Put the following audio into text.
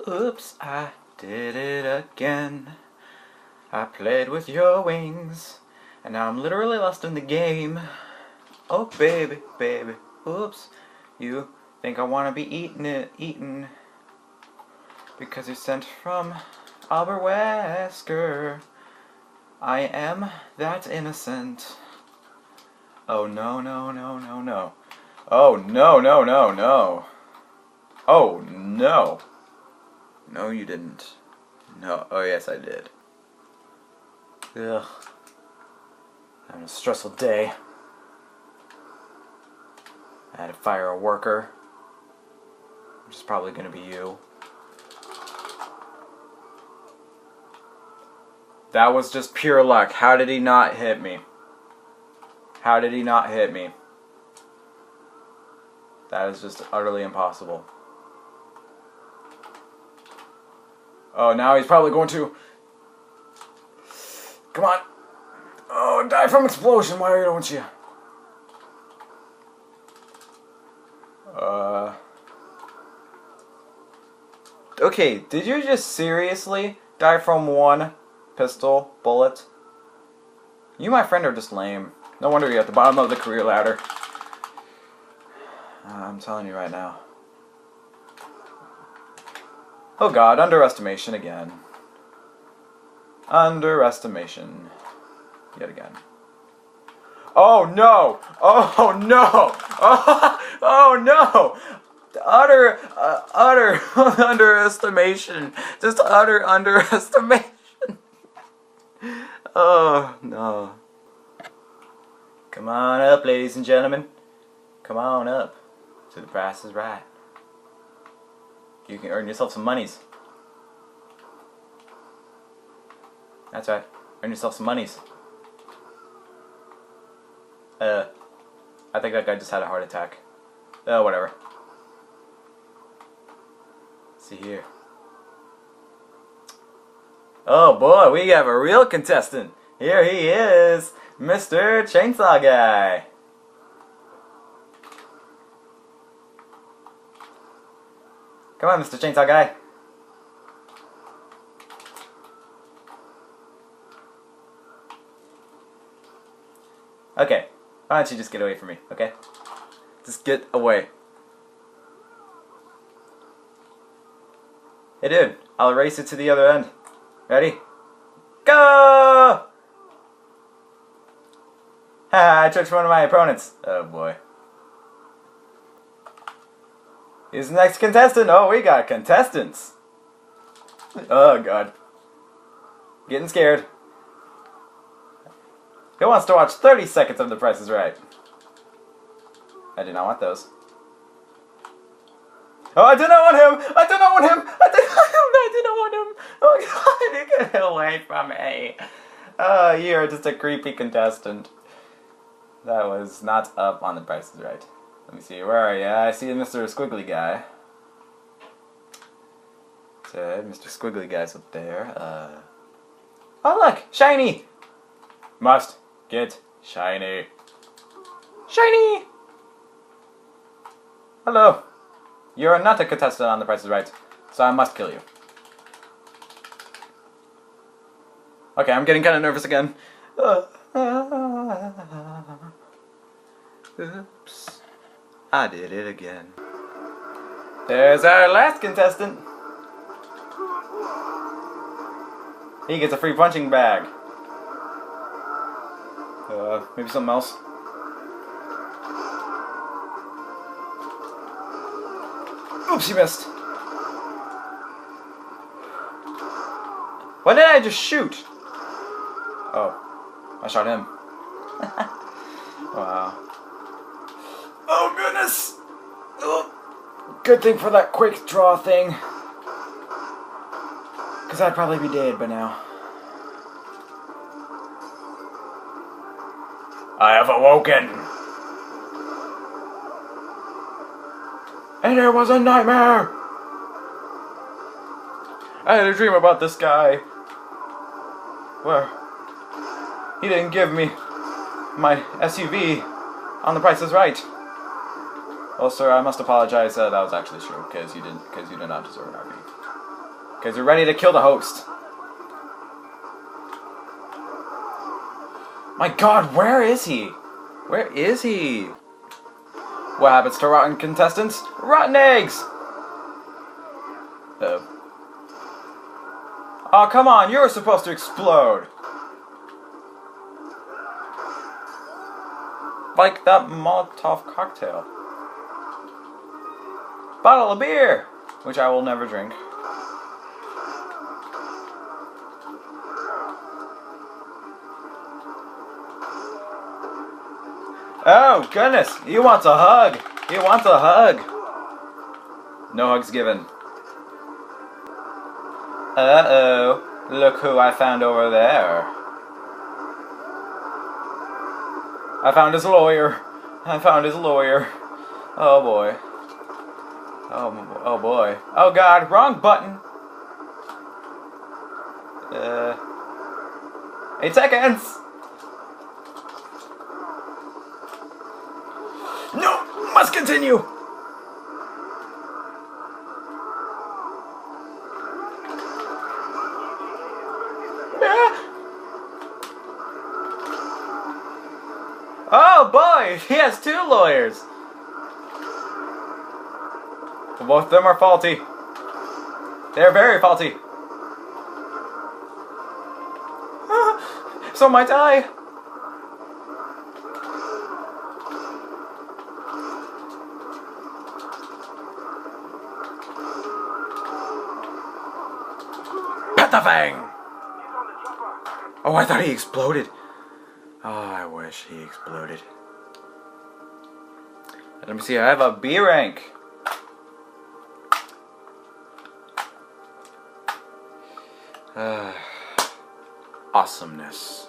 Oops, I did it again. I played with your wings, and now I'm literally lost in the game. Oh baby, baby, oops. You think I wanna be eaten because you're sent from Albert Wesker. I am that innocent. Oh no, no, no, no, no. Oh no, no, no, no. Oh no. No, you didn't. No. Oh, yes, I did. Ugh. Having a stressful day. I had to fire a worker, which is probably going to be you. That was just pure luck. How did he not hit me? How did he not hit me? That is just utterly impossible. Oh, now he's probably going to... Come on. Oh, die from explosion. Why don't you? Okay, did you just seriously die from one pistol bullet? You, my friend, are just lame. No wonder you're at the bottom of the career ladder. I'm telling you right now. Oh god, underestimation again. Underestimation. Yet again. Oh no! Oh no! Oh no! Utter underestimation. Just utter underestimation. Oh no. Come on up, ladies and gentlemen. Come on up. To the Price is Right. You can earn yourself some monies. That's right. Earn yourself some monies. I think that guy just had a heart attack. Whatever. Let's see here. Oh boy, we have a real contestant. Here he is, Mr. Chainsaw Guy. Come on, Mr. Chainsaw Guy. Okay, why don't you just get away from me, okay? Just get away. Hey dude, I'll race it to the other end. Ready? Go! Ha, I tricked one of my opponents. Oh boy. Who's the next contestant? Oh, we got contestants. Oh god. Getting scared. Who wants to watch 30 seconds of The Price is Right? I do not want those. Oh, I do not want him! I do not want him! I do not want him! Oh god, get away from me! Oh, you're just a creepy contestant. That was not up on The Price is Right. Let me see, where are you? I see Mr. Squiggly Guy. Okay, Mr. Squiggly Guy's up there. Oh look! Shiny! Must get shiny. Shiny! Hello. You're not a contestant on The Price is Right, so I must kill you. Okay, I'm getting kind of nervous again. Oops. I did it again. There's our last contestant. He gets a free punching bag. Maybe something else. Oops, he missed. What did I just shoot? Oh, I shot him. Wow. Oh goodness! Oh, good thing for that quick draw thing. Because I'd probably be dead by now. I have awoken! And it was a nightmare! I had a dream about this guy. Where he didn't give me my SUV on The Price is Right. Well, sir, I must apologize. That was actually true, because you did not deserve an RV. Because we're ready to kill the host. My god, where is he? Where is he? What happens to rotten contestants? Rotten eggs! Uh-oh. Oh, come on, you're supposed to explode! Like that Molotov cocktail. Bottle of beer! Which I will never drink. Oh, goodness! He wants a hug! He wants a hug! No hugs given. Uh-oh. Look who I found over there. I found his lawyer. I found his lawyer. Oh boy. Oh boy. Oh god, wrong button. 8 seconds! No! Must continue! Oh boy! He has 2 lawyers! Both of them are faulty. They're very faulty. So might I. Petafang! Oh, I thought he exploded. Oh, I wish he exploded. Let me see, I have a B rank. Awesomeness.